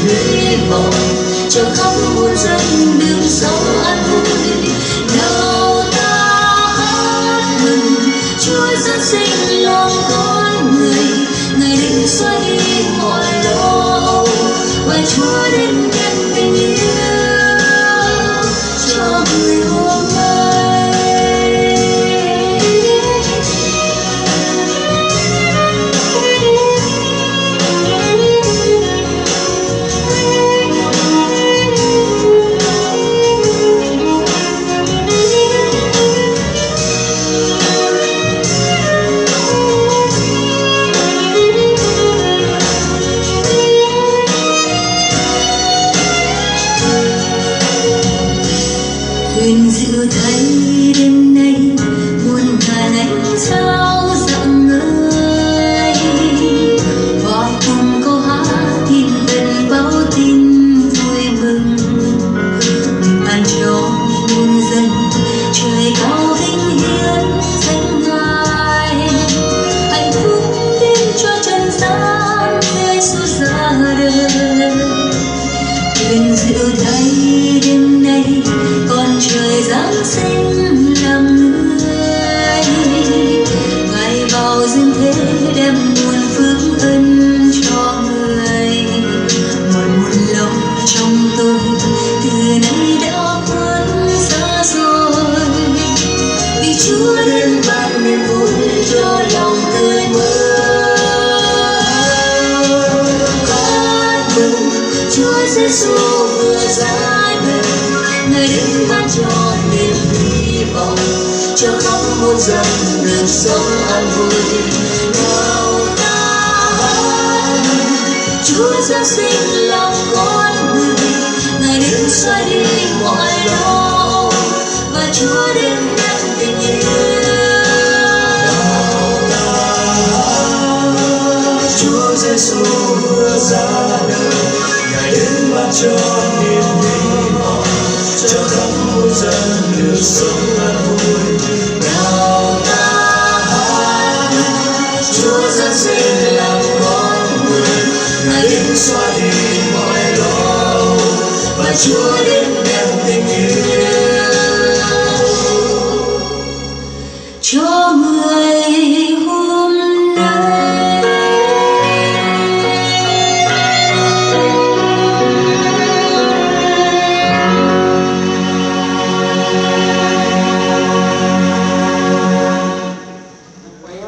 hy vọng cho khắp muôn dân được sống an vui. Nào ta hát mừng Chúa giáng sinh lòng con người, Ngài định xóa đi mọi lo âu và Chúa đến đem tình yêu cho người hôm nay. Huyền diệu thấy đêm nay muôn ngàn ánh sao rạng ngời, hòa cùng câu hát thiên thần báo tin vui mừng. Ban cho muôn dân trời cao vinh hiến danh Ngài, hạnh phúc đến cho trần gian Giêsu ra đời. Huyền diệu thấy đêm nay con trời giáng sinh làm người, Ngài vào dương thế đem muôn phước ân cho người. Mọi muôn lo trong tôi từ nay đã khuất xa rồi, vì Chúa đến ban niềm vui cho lòng tươi mới. Hát mừng Chúa Giêsu vừa ra đời, Ngài đến ban cho niềm hy vọng cho khắp muôn dân được sống an vui. Nào ta hát Chúa giáng sinh lòng con người, Ngài đến xóa đi mọi lo âu và Chúa đến đem tình yêu. Nào ta hát Chúa Giêsu vừa ra đời, Ngài đến ban cho niềm hy vọng cho khắp muôn dân được sống an vui. Nào ta hát Chúa giáng sinh làm con người, Ngài đến xóa đi mọi lo âu và Chúa